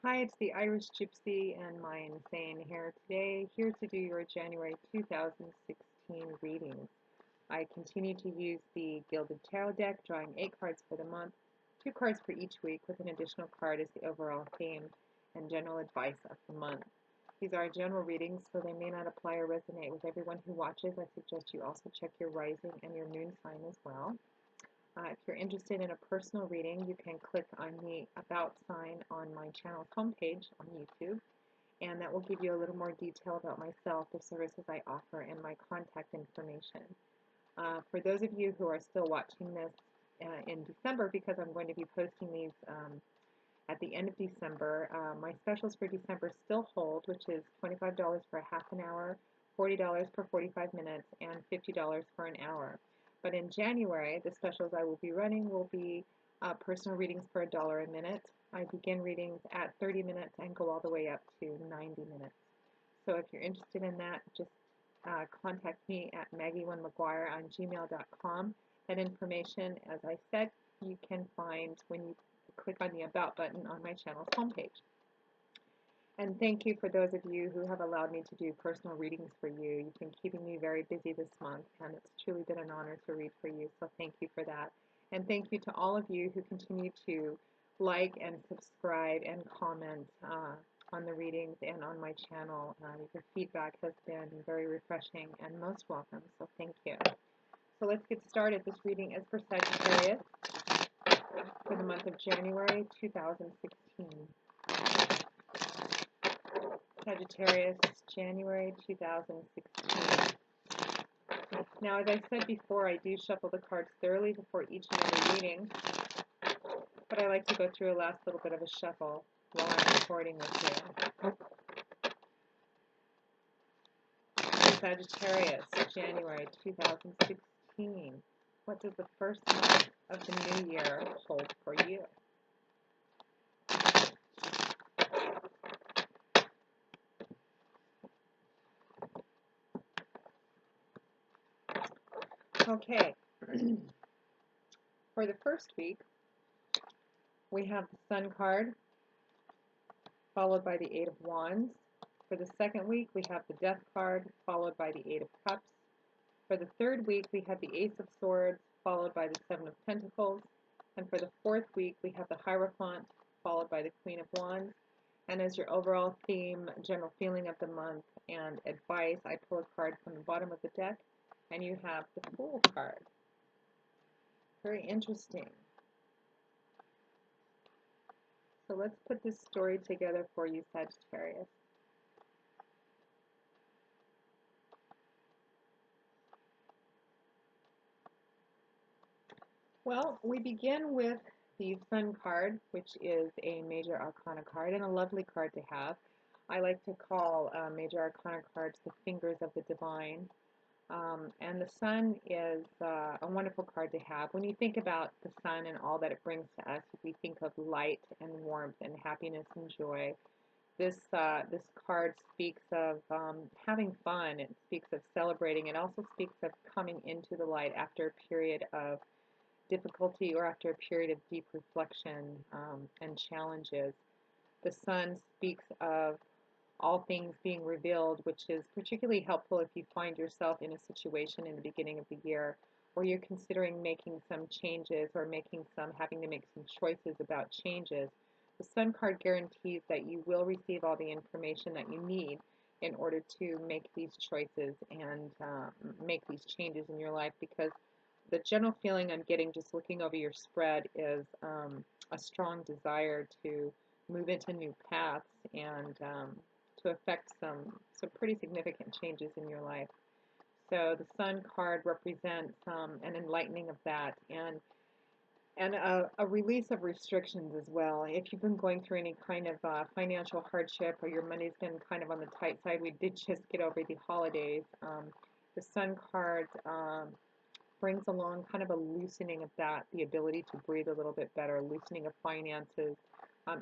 Hi, it's the Irish Gypsy and my Insane here today, here to do your January 2016 readings. I continue to use the Gilded Tarot deck, drawing 8 cards for the month, 2 cards for each week, with an additional card as the overall theme and general advice of the month. These are general readings, so they may not apply or resonate with everyone who watches. I suggest you also check your rising and your moon sign as well. If you're interested in a personal reading, you can click on the About sign on my channel's homepage on YouTube, and that will give you a little more detail about myself, the services I offer, and my contact information. For those of you who are still watching this in December, because I'm going to be posting these at the end of December, my specials for December still hold, which is $25 for a half an hour, $40 for 45 minutes, and $50 for an hour. But in January, the specials I will be running will be personal readings for $1 a minute. I begin readings at 30 minutes and go all the way up to 90 minutes. So if you're interested in that, just contact me at Maggie1McGuire on gmail.com. That information, as I said, you can find when you click on the About button on my channel's homepage. And thank you for those of you who have allowed me to do personal readings for you. You've been keeping me very busy this month, and it's truly been an honor to read for you, so thank you for that. And thank you to all of you who continue to like and subscribe and comment on the readings and on my channel. Your feedback has been very refreshing and most welcome, so thank you. So let's get started. This reading is for Sagittarius for the month of January 2016. Sagittarius, January 2016. Now, as I said before, I do shuffle the cards thoroughly before each and every reading, but I like to go through a last little bit of a shuffle while I'm recording with you. Sagittarius, January 2016. What does the first month of the new year hold for you? Okay, for the first week, we have the Sun card, followed by the Eight of Wands. For the second week, we have the Death card, followed by the Eight of Cups. For the third week, we have the Ace of Swords, followed by the Seven of Pentacles. And for the fourth week, we have the Hierophant, followed by the Queen of Wands. And as your overall theme, general feeling of the month, and advice, I pull a card from the bottom of the deck, and you have the Fool card. Very interesting. So let's put this story together for you, Sagittarius. Well, we begin with the Sun card, which is a Major Arcana card and a lovely card to have. I like to call Major Arcana cards the fingers of the divine. And the Sun is a wonderful card to have. When you think about the Sun and all that it brings to us, we think of light and warmth and happiness and joy. This card speaks of having fun. It speaks of celebrating. It also speaks of coming into the light after a period of difficulty or after a period of deep reflection and challenges. The Sun speaks of all things being revealed, which is particularly helpful if you find yourself in a situation in the beginning of the year where you're considering making some changes or having to make some choices about changes. The Sun card guarantees that you will receive all the information that you need in order to make these choices and make these changes in your life, because the general feeling I'm getting just looking over your spread is a strong desire to move into new paths and to affect some pretty significant changes in your life. So the Sun card represents an enlightening of that, and a release of restrictions as well. If you've been going through any kind of financial hardship or your money's been kind of on the tight side, we did just get over the holidays. The Sun card brings along kind of a loosening of that, the ability to breathe a little bit better, loosening of finances,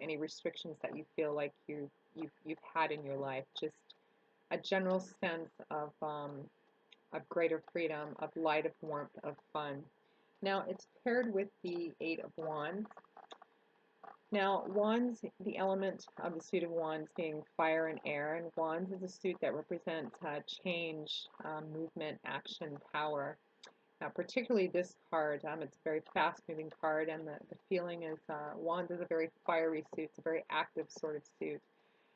any restrictions that you feel like you've had in your life, just a general sense of greater freedom, of light, of warmth, of fun. Now it's paired with the Eight of Wands, Now, wands, the element of the suit of wands being fire and air, and wands is a suit that represents change, movement, action, power. Now, particularly this card, it's a very fast-moving card, and the feeling is wands is a very fiery suit. It's a very active sort of suit.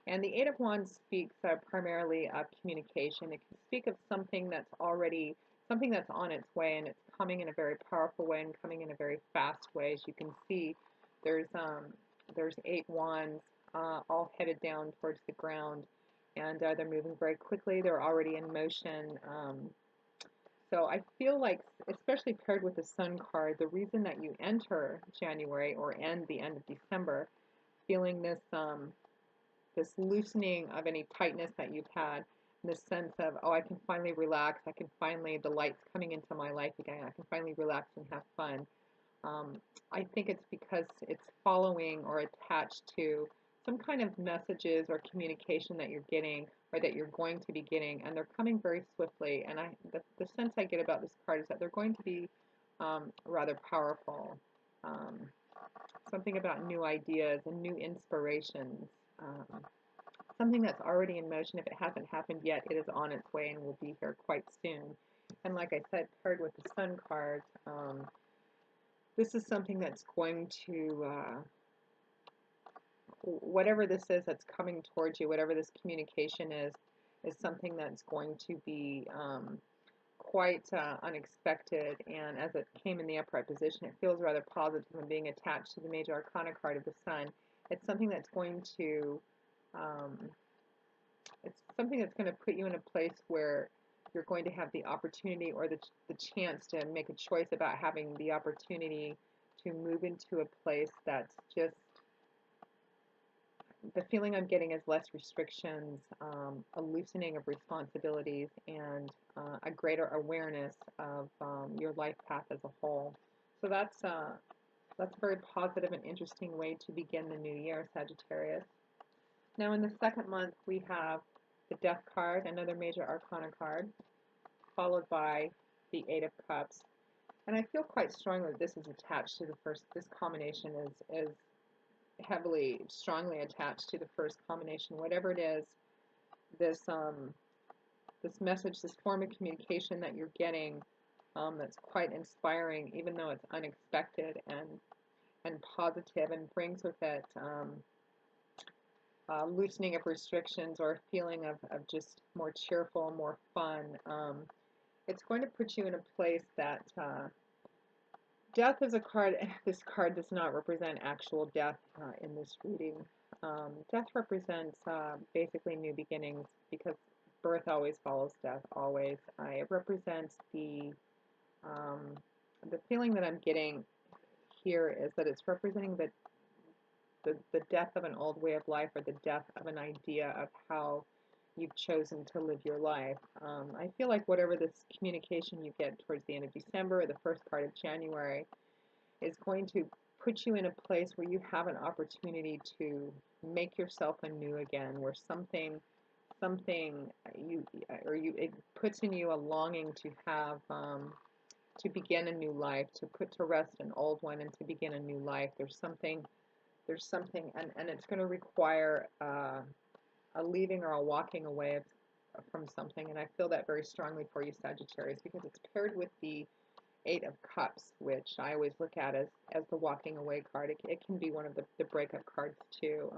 And the Eight of Wands speaks primarily of communication. It can speak of something that's on its way, and it's coming in a very powerful way and coming in a very fast way. As you can see, there's um, there's eight wands all headed down towards the ground, and they're moving very quickly. They're already in motion. So I feel like, especially paired with the Sun card, the reason that you enter January or end the end of December, feeling this loosening of any tightness that you've had, this sense of, oh, I can finally relax, the light's coming into my life again, I can finally relax and have fun. I think it's because it's following or attached to some kind of messages or communication that you're getting or that you're going to be getting, and they're coming very swiftly. And the sense I get about this card is that they're going to be rather powerful. Um, Something about new ideas and new inspirations. Um, Something that's already in motion. If it hasn't happened yet, it is on its way and will be here quite soon. And like I said, paired with the Sun card, this is something that's going to, whatever this is that's coming towards you, whatever this communication is something that's going to be quite unexpected. And as it came in the upright position, it feels rather positive and being attached to the major arcana card of the Sun. It's something that's going to um, it's something that's going to put you in a place where you're going to have the opportunity or the chance to make a choice about having the opportunity to move into a place that's just, the feeling I'm getting is less restrictions, a loosening of responsibilities, and a greater awareness of your life path as a whole. So that's a very positive and interesting way to begin the new year, Sagittarius. Now in the second month, we have the Death card, another major arcana card, followed by the Eight of Cups. And I feel quite strongly that this is attached to the first, this combination is heavily, strongly attached to the first combination. Whatever it is, this, this message, this form of communication that you're getting, that's quite inspiring, even though it's unexpected and positive, and brings with it loosening of restrictions or a feeling of just more cheerful, more fun. It's going to put you in a place that death is a card. This card does not represent actual death in this reading. Death represents basically new beginnings because birth always follows death, always. It represents um, the feeling that I'm getting here is that it's representing the death of an old way of life or the death of an idea of how you've chosen to live your life. I feel like whatever this communication you get towards the end of December or the first part of January is going to put you in a place where you have an opportunity to make yourself anew again, where something you or you it puts in you a longing to have to begin a new life, to put to rest an old one, and to begin a new life. There's something, and it's going to require a leaving or a walking away from something, and I feel that very strongly for you, Sagittarius, because it's paired with the Eight of Cups, which I always look at as the walking away card. It can be one of the breakup cards too.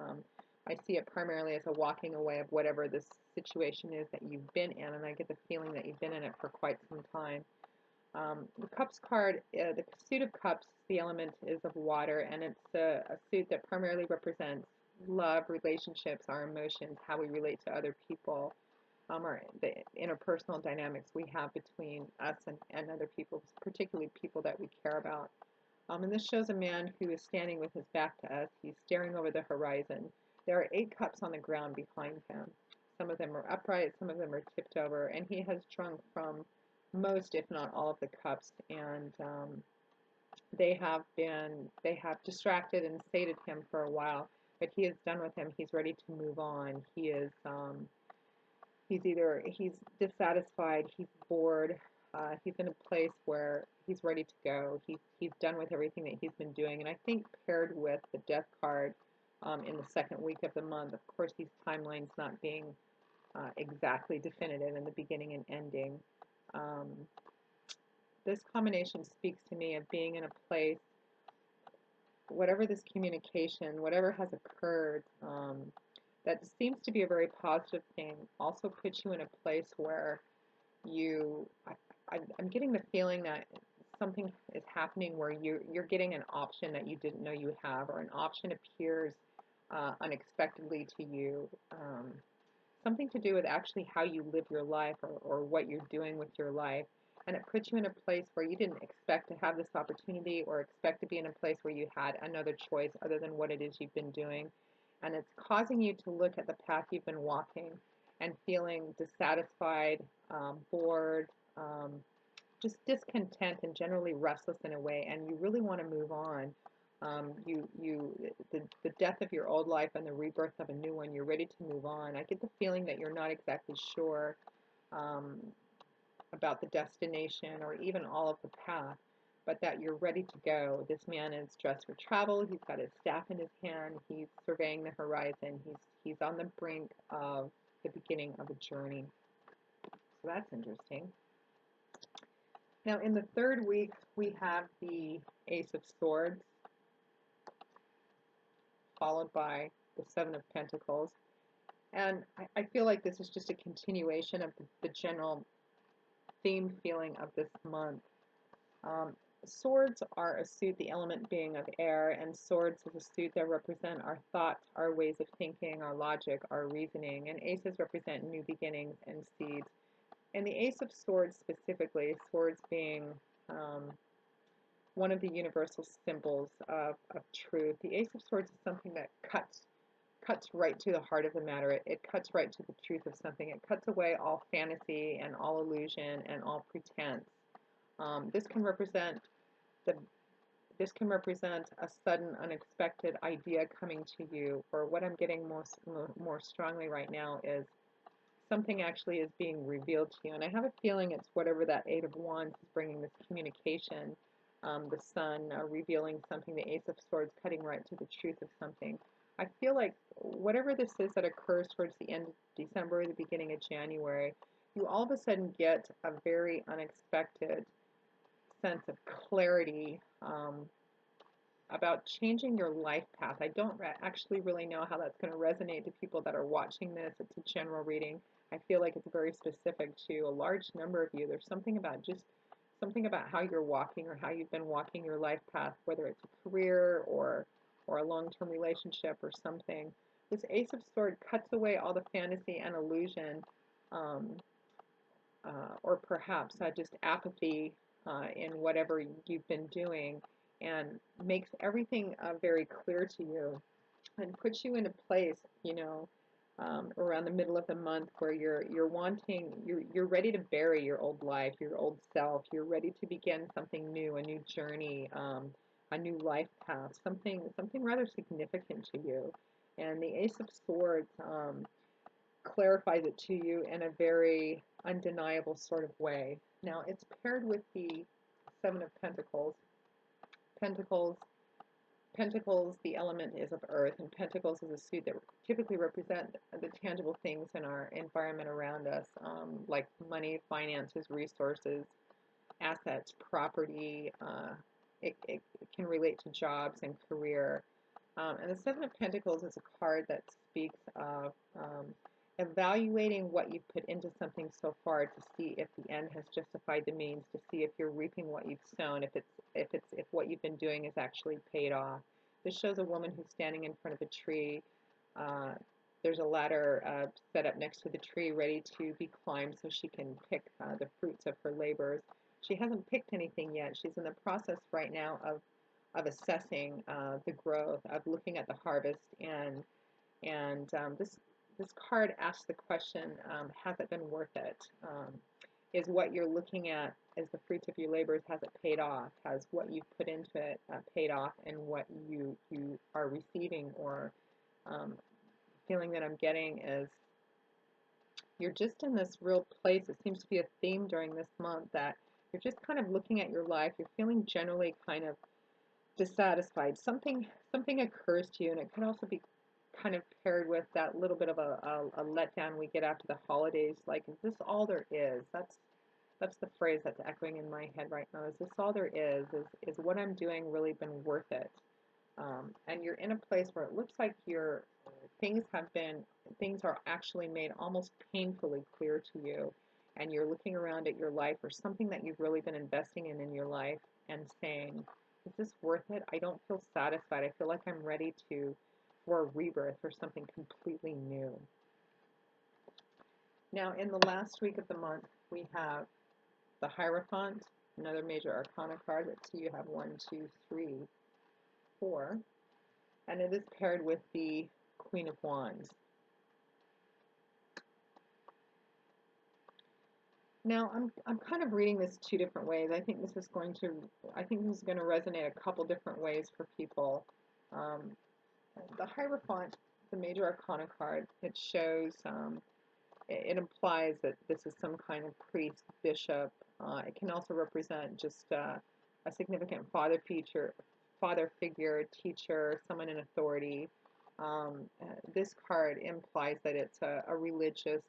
I see it primarily as a walking away of whatever this situation is that you've been in, and I get the feeling that you've been in it for quite some time. The Cups card, the suit of Cups, the element is of water, and it's a suit that primarily represents love, relationships, our emotions, how we relate to other people, or the interpersonal dynamics we have between us and other people, particularly people that we care about. And this shows a man who is standing with his back to us. He's staring over the horizon. There are eight cups on the ground behind him. Some of them are upright, some of them are tipped over, and he has drunk from most, if not all, of the cups. And they have distracted and sated him for a while, but he is done with him. He's ready to move on. He's dissatisfied, he's bored, he's in a place where he's ready to go. He's done with everything that he's been doing. And I think paired with the death card in the second week of the month, of course, these timelines not being exactly definitive in the beginning and ending. Um, this combination speaks to me of being in a place, whatever this communication, whatever has occurred, that seems to be a very positive thing, also puts you in a place where you, I'm getting the feeling that something is happening where you're getting an option that you didn't know you have, or an option appears unexpectedly to you. Something to do with actually how you live your life, or what you're doing with your life. And it puts you in a place where you didn't expect to have this opportunity, or expect to be in a place where you had another choice other than what it is you've been doing. And it's causing you to look at the path you've been walking and feeling dissatisfied, bored, just discontent, and generally restless in a way, and you really want to move on. The death of your old life and the rebirth of a new one, you're ready to move on. I get the feeling that you're not exactly sure um, about the destination or even all of the path, but that you're ready to go. This man is dressed for travel. He's got his staff in his hand. He's surveying the horizon. He's on the brink of the beginning of a journey. So that's interesting. Now, in the third week, we have the Ace of Swords, followed by the Seven of Pentacles. And I feel like this is just a continuation of the general theme feeling of this month. Swords are a suit, the element being of air, and swords is a suit that represent our thoughts, our ways of thinking, our logic, our reasoning, and aces represent new beginnings and seeds. And the Ace of Swords specifically, swords being one of the universal symbols of truth. The Ace of Swords is something that cuts right to the heart of the matter. It cuts right to the truth of something. It cuts away all fantasy and all illusion and all pretense. This can represent the this can represent a sudden, unexpected idea coming to you, or what I'm getting more strongly right now is something actually is being revealed to you. And I have a feeling it's whatever that Eight of Wands is bringing, this communication, the Sun revealing something, the Ace of Swords cutting right to the truth of something. I feel like whatever this is that occurs towards the end of December, the beginning of January, you all of a sudden get a very unexpected sense of clarity about changing your life path. I don't actually really know how that's going to resonate to people that are watching this. It's a general reading. I feel like it's very specific to a large number of you. There's something about how you're walking, or how you've been walking your life path, whether it's a career or a long-term relationship or something. This Ace of Swords cuts away all the fantasy and illusion, um, or perhaps just apathy in whatever you've been doing, and makes everything very clear to you, and puts you in a place, around the middle of the month where you're ready to bury your old life, your old self. You're ready to begin something new, a new journey, a new life path, something rather significant to you. And the Ace of Swords clarifies it to you in a very undeniable sort of way. Now, it's paired with the Seven of Pentacles. Pentacles, Pentacles, the element is of earth, and Pentacles is a suit that typically represent the tangible things in our environment around us, like money, finances, resources, assets, property. It can relate to jobs and career. And the Seven of Pentacles is a card that speaks of evaluating what you've put into something so far to see if the end has justified the means, to see if you're reaping what you've sown, if what you've been doing is actually paid off. This shows a woman who's standing in front of a tree. Uh, there's a ladder set up next to the tree, ready to be climbed so she can pick the fruits of her labors. She hasn't picked anything yet. She's in the process right now of assessing the growth, of looking at the harvest, and this card asks the question, has it been worth it? Is what you're looking at as the fruits of your labors, has it paid off? Has what you've put into it paid off, and what you are receiving, or feeling that I'm getting is you're just in this real place. It seems to be a theme during this month that You're just kind of looking at your life. You're feeling generally kind of dissatisfied. Something occurs to you, and it can also be kind of paired with that little bit of a letdown we get after the holidays. Like, is this all there is? That's the phrase that's echoing in my head right now. Is this all there is? Is what I'm doing really been worth it? And you're in a place where it looks like your things are actually made almost painfully clear to you, and you're looking around at your life or something that you've really been investing in your life and saying, is this worth it? I don't feel satisfied. I feel like I'm ready for a rebirth or something completely new. Now, in the last week of the month, we have the Hierophant, another major arcana card. Let's see, you have one, two, three, four, and it is paired with the Queen of Wands. Now, I'm kind of reading this two different ways. I think this is going to resonate a couple different ways for people. Um, the Hierophant, the major arcana card, it implies that this is some kind of priest, bishop. It can also represent just a significant father figure, teacher, someone in authority. This card implies that it's a religious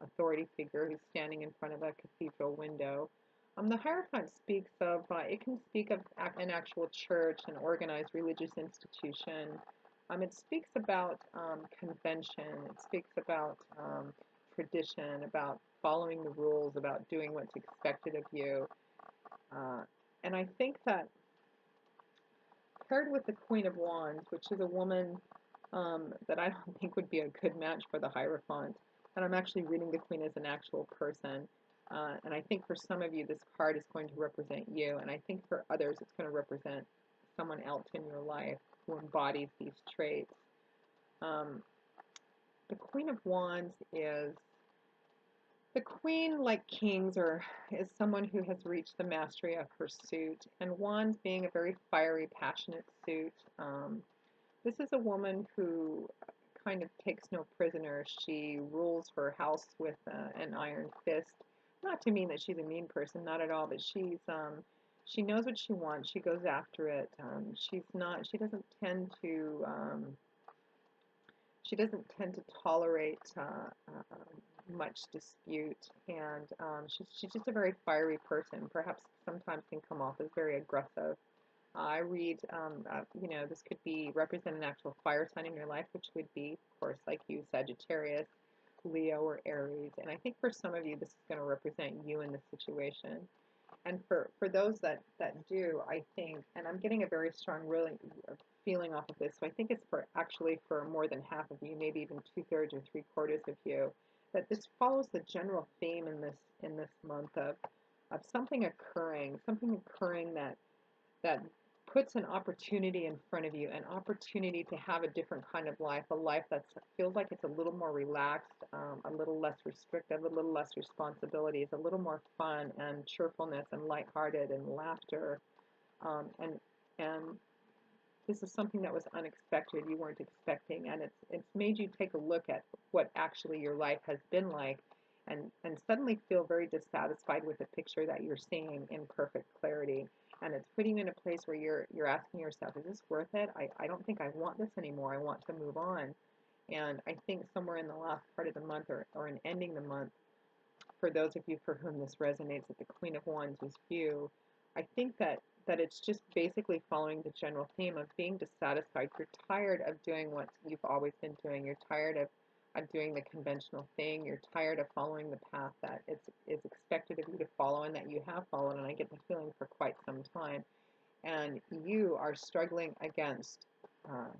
authority figure who's standing in front of a cathedral window. The Hierophant it can speak of an actual church, an organized religious institution. It speaks about convention. It speaks about tradition, about following the rules, about doing what's expected of you. And I think that paired with the Queen of Wands, which is a woman that I don't think would be a good match for the Hierophant, and I'm actually reading the Queen as an actual person. And I think for some of you, this card is going to represent you, and I think for others, it's going to represent someone else in your life who embodies these traits. Um, the Queen of Wands is the queen, like kings, is someone who has reached the mastery of her suit, and wands being a very fiery, passionate suit. This is a woman who kind of takes no prisoners. She rules her house with an iron fist. Not to mean that she's a mean person, not at all, but she knows what she wants. She goes after it. She doesn't tend to tolerate much dispute, and she's just a very fiery person. Perhaps sometimes can come off as very aggressive. I read, this could be represent an actual fire sign in your life, which would be, of course, like you, Sagittarius, Leo, or Aries. And I think for some of you, this is going to represent you in this situation. And for those that do, I think, and I'm getting a very strong really feeling off of this, so I think it's for more than half of you, maybe even 2/3 or 3/4 of you, that this follows the general theme in this month of something occurring that puts an opportunity in front of you, an opportunity to have a different kind of life, a life that feels like it's a little more relaxed, a little less restrictive, a little less responsibilities, a little more fun and cheerfulness and lighthearted and laughter. And this is something that was unexpected, you weren't expecting, and it's made you take a look at what actually your life has been like, and suddenly feel very dissatisfied with the picture that you're seeing in perfect clarity. And it's putting you in a place where you're asking yourself, is this worth it? I don't think I want this anymore. I want to move on. And I think somewhere in the last part of the month or in ending the month, for those of you for whom this resonates, that the Queen of Wands is you, I think that it's just basically following the general theme of being dissatisfied. You're tired of doing what you've always been doing. You're tired of doing the conventional thing. You're tired of following the path that is expected of you to follow and that you have followed, and I get the feeling for quite some time. And you are struggling against uh,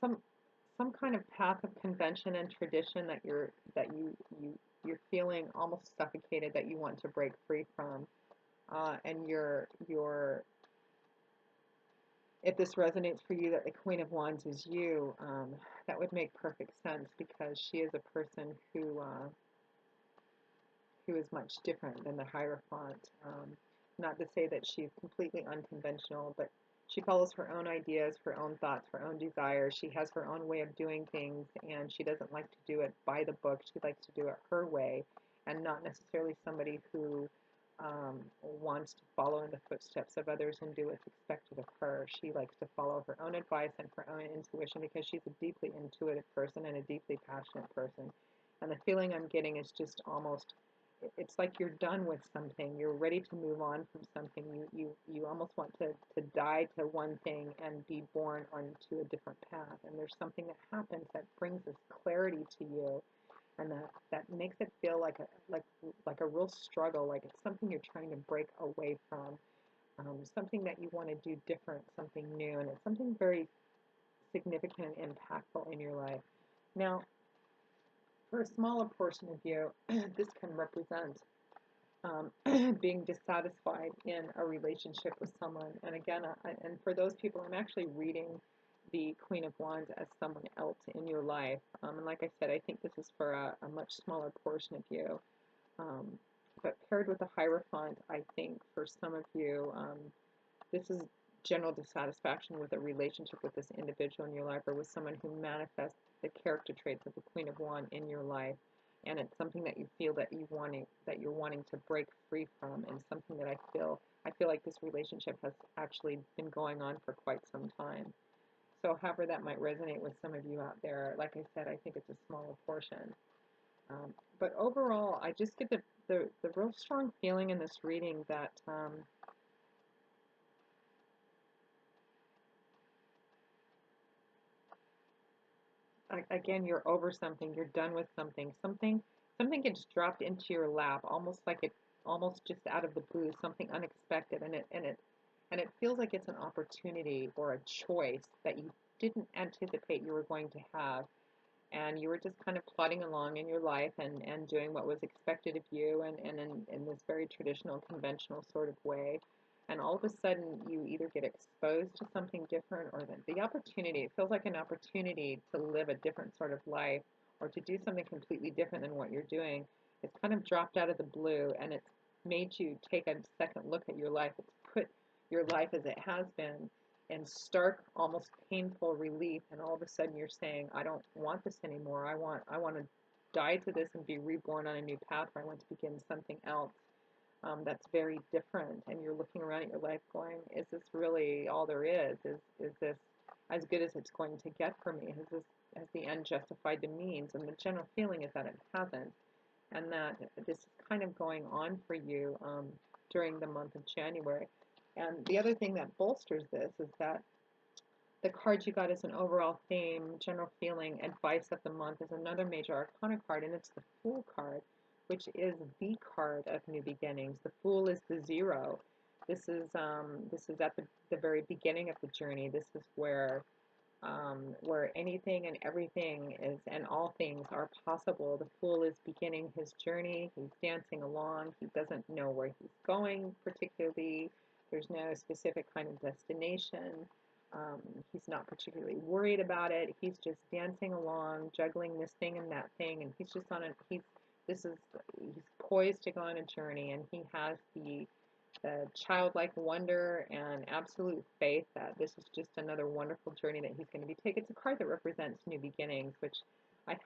some some kind of path of convention and tradition you're feeling almost suffocated, that you want to break free from. And if this resonates for you, that the Queen of Wands is you, that would make perfect sense, because she is a person who is much different than the Hierophant. Not to say that she's completely unconventional, but she follows her own ideas, her own thoughts, her own desires. She has her own way of doing things, and she doesn't like to do it by the book. She likes to do it her way. and not necessarily somebody who wants to follow in the footsteps of others and do what's expected of her. She likes to follow her own advice and her own intuition because she's a deeply intuitive person and a deeply passionate person. And the feeling I'm getting is just almost, it's like you're done with something. You're ready to move on from something. You almost want to die to one thing and be born onto a different path. And there's something that happens that brings this clarity to you, and that makes it feel like a real struggle, like it's something you're trying to break away from, something that you want to do different, something new, and it's something very significant and impactful in your life. Now, for a smaller portion of you, this can represent um, being dissatisfied in a relationship with someone. And again, and for those people, I'm actually reading the Queen of Wands as someone else in your life. And like I said, I think this is for a much smaller portion of you. Um, but paired with the Hierophant, I think for some of you, this is general dissatisfaction with a relationship with this individual in your life or with someone who manifests the character traits of the Queen of Wands in your life. And it's something that you feel that you're wanting to break free from, and something that I feel like this relationship has actually been going on for quite some time. So however that might resonate with some of you out there, like I said, I think it's a smaller portion. But overall, I just get the real strong feeling in this reading that again, you're over something, you're done with something, something gets dropped into your lap, almost like it, almost just out of the blue, something unexpected, and it feels like it's an opportunity or a choice that you didn't anticipate you were going to have, and you were just kind of plodding along in your life and doing what was expected of you, and in this very traditional, conventional sort of way. And all of a sudden, you either get exposed to something different, or the opportunity, it feels like an opportunity to live a different sort of life or to do something completely different than what you're doing. It's kind of dropped out of the blue, and it's made you take a second look at your life. It's put your life as it has been in stark, almost painful relief, and all of a sudden you're saying, I don't want this anymore. I want to die to this and be reborn on a new path, or I want to begin something else that's very different. And you're looking around at your life going, is this really all there is? Is this as good as it's going to get for me? Has the end justified the means? And the general feeling is that it hasn't, and that this is kind of going on for you during the month of January. And the other thing that bolsters this is that the card you got as an overall theme, general feeling, advice of the month is another major arcana card, and it's the Fool card, which is the card of new beginnings. The Fool is the zero. This is at the very beginning of the journey. This is where anything and everything is, and all things are possible. The Fool is beginning his journey. He's dancing along. He doesn't know where he's going particularly. There's no specific kind of destination. Um, he's not particularly worried about it. He's just dancing along, juggling this thing and that thing, and he's just on a this is he's poised to go on a journey, and he has the childlike wonder and absolute faith that this is just another wonderful journey that he's going to be taking. It's a card that represents new beginnings, which I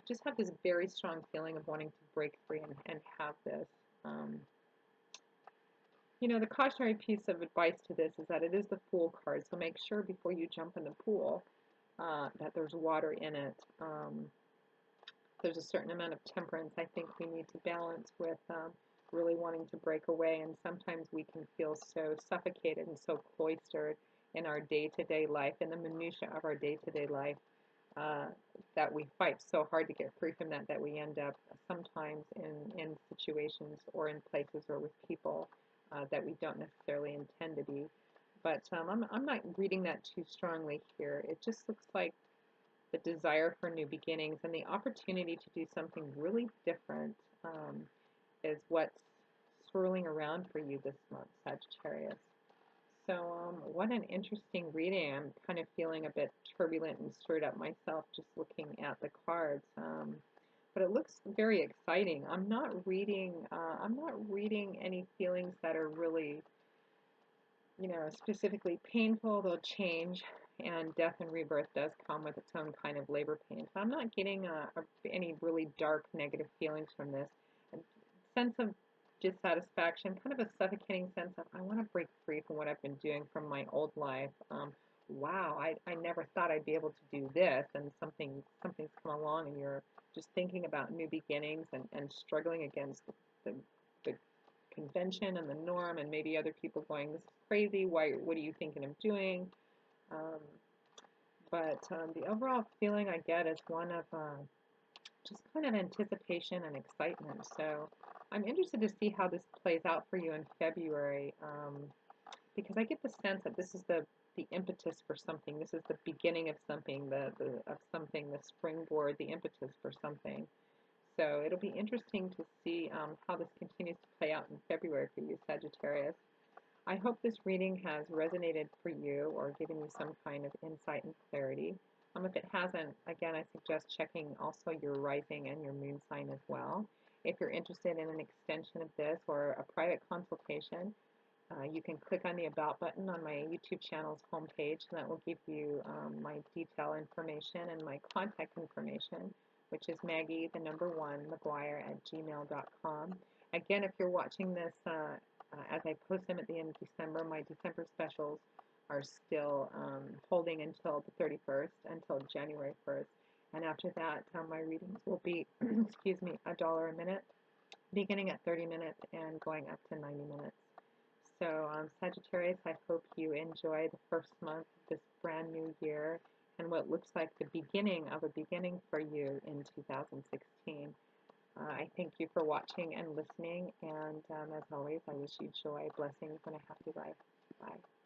just have this very strong feeling of wanting to break free and have this. Um, the cautionary piece of advice to this is that it is the Fool card, so make sure before you jump in the pool that there's water in it. There's a certain amount of temperance I think we need to balance with really wanting to break away, and sometimes we can feel so suffocated and so cloistered in our day-to-day life, in the minutiae of our day-to-day life, uh, that we fight so hard to get free from that we end up sometimes in situations or in places or with people that we don't necessarily intend to be. But I'm not reading that too strongly here. It just looks like the desire for new beginnings and the opportunity to do something really different is what's swirling around for you this month, Sagittarius. So, what an interesting reading. I'm kind of feeling a bit turbulent and stirred up myself just looking at the cards. But it looks very exciting. I'm not reading any feelings that are really specifically painful. They'll change, and death and rebirth does come with its own kind of labor pain. So I'm not getting any really dark negative feelings from this. sense of dissatisfaction, kind of a suffocating sense of I want to break free from what I've been doing from my old life. Wow, I never thought I'd be able to do this, and something's come along, and you're just thinking about new beginnings and struggling against the convention and the norm, and maybe other people going, this is crazy. Why? What are you thinking of doing? Um, but the overall feeling I get is one of just kind of anticipation and excitement. So I'm interested to see how this plays out for you in February, because I get the sense that this is the impetus for something. This is the beginning of something, the springboard, the impetus for something. So it'll be interesting to see how this continues to play out in February for you, Sagittarius. I hope this reading has resonated for you or given you some kind of insight and clarity. If it hasn't, again, I suggest checking also your rising and your moon sign as well. If you're interested in an extension of this or a private consultation, you can click on the About button on my YouTube channel's homepage, and that will give you my detail information and my contact information, which is Maggie, the number one, McGuire at gmail.com. Again, if you're watching this as I post them at the end of December, my December specials are still holding until the 31st, until January 1st. And after that, my readings will be, excuse me, $1 a minute, beginning at 30 minutes and going up to 90 minutes. So, Sagittarius, I hope you enjoy the first month of this brand new year and what looks like the beginning of a beginning for you in 2016. I thank you for watching and listening, and as always, I wish you joy, blessings, and a happy life. Bye.